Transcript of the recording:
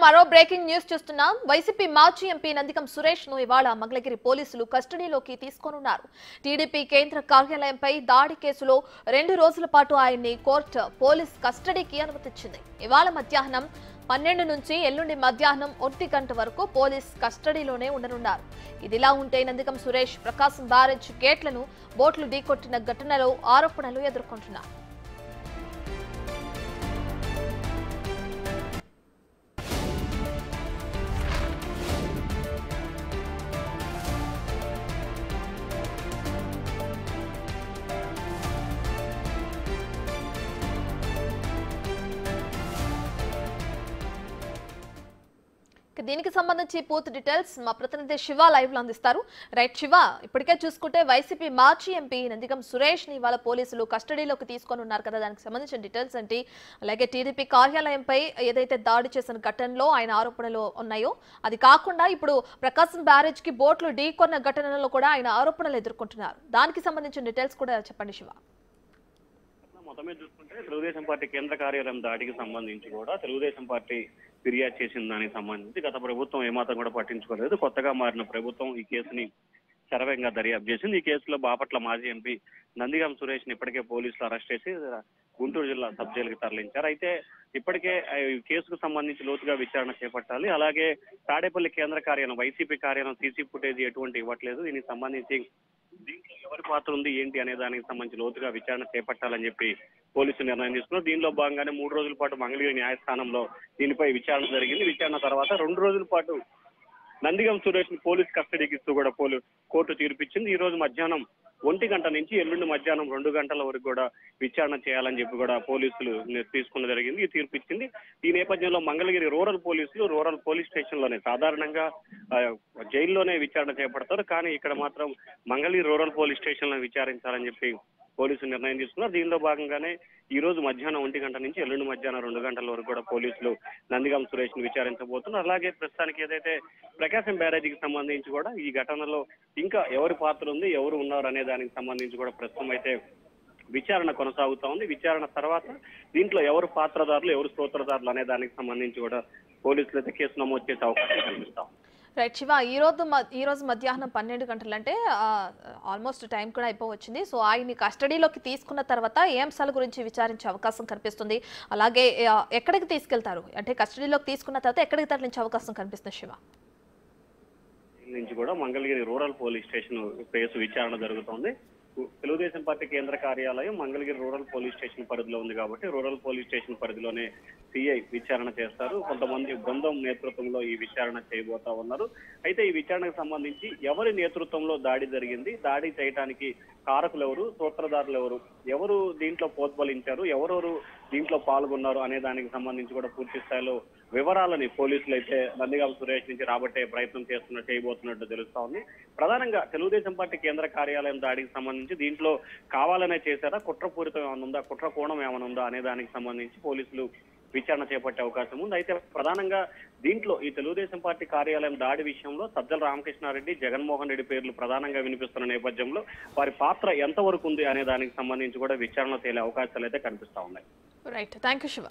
మరో breaking news చూస్తున్నాం. YCP మాజీ ఎంపీ నందిగం సురేష్ ను ఇవాళ మంగళగిరి పోలీసులు కస్టడీలోకి తీసుకోనున్నారు. టీడీపీ కేంద్ర కార్యాలయంపై దాడి కేసులో 2 రోజుల పాటు ఆయన్ని కోర్టు పోలీస్ కస్టడీకి అనుమతించింది. ఇవాళ మధ్యాహ్నం 12 నుంచి ఎల్లుండి మధ్యాహ్నం 1 గంట వరకు పోలీస్ కస్టడీలోనే ఉండనున్నారు. ఇదిలా ఉంటే నందిగం సురేష్ ప్రకాశం బ్యారేజ్ గేట్లను బోట్లు ఢీకొట్టిన ఘటనలో ఆరోపణలు ఎదుర్కొంటున్నారు. దీనికి సంబంధించి పూర్తి డీటెయిల్స్ మా ప్రతినిధి శివ లైవ్ లో అందిస్తారు. రైట్ శివ, ఇప్పటికే చూసుకుంటే వైసీపీ మాజీ ఎంపీ నందిగం సురేష్ ని ఇవాళ పోలీసులు కస్టడీలోకి తీసుకొని ఉన్నారు కదా, దానికి సంబంధించిన డీటెయిల్స్ ఏంటి? అలాగే టీడీపీ కార్యాలయంపై ఏదైతే దాడి చేసిన ఘటనలో ఆయన ఆరోపణలు ఉన్నాయో అది కాకుండా ఇప్పుడు ప్రకాశం బ్యారేజ్ కి బోట్లు ఢీకొన్న ఘటనలో కూడా ఆయన ఆరోపణలు ఎదుర్కొంటున్నారు. దానికి సంబంధించిన డీటెయిల్స్ కూడా చెప్పండి శివ. మొత్తమే చూసుకుంటే తెలుగుదేశం పార్టీ కేంద్ర కార్యాలయం దాడికి సంబంధించి కూడా తెలుగుదేశం పార్టీ ఫిర్యాదు చేసిన దానికి సంబంధించి గత ప్రభుత్వం ఏమాత్రం కూడా పట్టించుకోలేదు. కొత్తగా మారిన ప్రభుత్వం ఈ కేసుని శరవేగంగా దర్యాప్తు చేసింది. ఈ కేసులో బాపట్ల మాజీ ఎంపీ నందిగం సురేష్ ని ఇప్పటికే పోలీసులు అరెస్ట్ చేసి గుంటూరు జిల్లా సబ్ జైలుకి తరలించారు. అయితే ఇప్పటికే ఈ కేసుకు సంబంధించి లోతుగా విచారణ చేపట్టాలి. అలాగే తాడేపల్లి కేంద్ర కార్యాలయం వైసీపీ కార్యాలయం సీసీ ఫుటేజ్ ఎటువంటి ఇవ్వట్లేదు. దీనికి సంబంధించి దీంట్లో ఎవరి పాత్ర ఉంది ఏంటి అనే దానికి సంబంధించి లోతుగా విచారణ చేపట్టాలని చెప్పి పోలీసులు నిర్ణయం తీసుకున్నారు. దీనిలో భాగంగానే 3 రోజుల పాటు మంగళగిరి న్యాయస్థానంలో దీనిపై విచారణ జరిగింది. విచారణ తర్వాత 2 రోజుల పాటు నందిగం సురేష్ ని పోలీస్ కస్టడీకి ఇస్తూ కూడా కోర్టు తీర్పిచ్చింది. ఈ రోజు మధ్యాహ్నం 1 గంట నుంచి ఎల్లుండి మధ్యాహ్నం 2 గంటల వరకు కూడా విచారణ చేయాలని చెప్పి కూడా పోలీసులు తీసుకున్న జరిగింది. ఈ తీర్పు ఇచ్చింది. ఈ నేపథ్యంలో మంగళగిరి రూరల్ పోలీస్ స్టేషన్ లోనే సాధారణంగా జైల్లోనే విచారణ చేపడతారు. కానీ ఇక్కడ మాత్రం మంగళగిరి రూరల్ పోలీస్ స్టేషన్ లో విచారించాలని చెప్పి పోలీసులు నిర్ణయం తీసుకున్నారు. దీనిలో భాగంగానే ఈ రోజు మధ్యాహ్నం 1 గంట నుంచి ఎల్లుండి మధ్యాహ్నం 2 గంటల వరకు కూడా పోలీసులు నందిగం సురేష్ ని విచారించబోతున్నారు. అలాగే ప్రస్తుతానికి ఏదైతే ప్రకాశం బ్యారేజీకి సంబంధించి కూడా ఈ ఘటనలో ఇంకా ఎవరి పాత్ర ఉంది, ఎవరు ఉన్నారు అనే దానికి సంబంధించి కూడా ప్రస్తుతం అయితే విచారణ కొనసాగుతా ఉంది. విచారణ తర్వాత దీంట్లో ఎవరు పాత్రదారులు, ఎవరు స్తోత్రదారులు అనే దానికి సంబంధించి కూడా పోలీసులు అయితే కేసు నమోదు చేసే అవకాశం కల్పిస్తాం. రైట్ శివ, ఈ రోజు మధ్యాహ్నం 12 గంటలు అంటే ఆల్మోస్ట్ టైం కూడా అయిపోవచ్చింది. సో ఆయన్ని కస్టడీలోకి తీసుకున్న తర్వాత ఏ అంశాల గురించి విచారించే అవకాశం కనిపిస్తుంది? అలాగే ఎక్కడికి తీసుకెళ్తారు అంటే కస్టడీలోకి తీసుకున్న తర్వాత ఎక్కడికి తరలించే అవకాశం కనిపిస్తుంది శివ? నుంచి కూడా Mangalagiri rural police station case విచారణ జరుగుతోంది. తెలుగుదేశం పార్టీ కేంద్ర కార్యాలయం మంగళగిరి రూరల్ పోలీస్ స్టేషన్ పరిధిలో ఉంది కాబట్టి రూరల్ పోలీస్ స్టేషన్ పరిధిలోనే సిఐ విచారణ చేస్తారు. కొంతమంది బృందం నేతృత్వంలో ఈ విచారణ చేయబోతా ఉన్నారు. అయితే ఈ విచారణకు సంబంధించి ఎవరి నేతృత్వంలో దాడి జరిగింది, దాడి చేయడానికి కారకులు ఎవరు, సూత్రధారులు ఎవరు, ఎవరు దీంట్లో పోత్బలించారు, ఎవరెవరు దీంట్లో పాల్గొన్నారు అనే దానికి సంబంధించి కూడా పూర్తి స్థాయిలో వివరాలని పోలీసులు అయితే నందిగం సురేష్ నుంచి రాబట్టే ప్రయత్నం చేయబోతున్నట్టు తెలుస్తా ఉంది. ప్రధానంగా తెలుగుదేశం పార్టీ కేంద్ర కార్యాలయం దాడికి సంబంధించి దీంట్లో కావాలనే చేశారా, కుట్రపూరితం ఏమైనా ఉందా, కుట్ర కోణం ఏమైనా ఉందా అనే దానికి సంబంధించి పోలీసులు విచారణ చేపట్టే అవకాశం ఉంది. అయితే ప్రధానంగా దీంట్లో ఈ తెలుగుదేశం పార్టీ కార్యాలయం దాడి విషయంలో సజ్జల రామకృష్ణారెడ్డి, జగన్మోహన్ రెడ్డి పేర్లు ప్రధానంగా వినిపిస్తున్న నేపథ్యంలో వారి పాత్ర ఎంతవరకు ఉంది అనే దానికి సంబంధించి కూడా విచారణ తేలే అవకాశాలు అయితే కనిపిస్తా ఉన్నాయి. Right, thank you Shiva.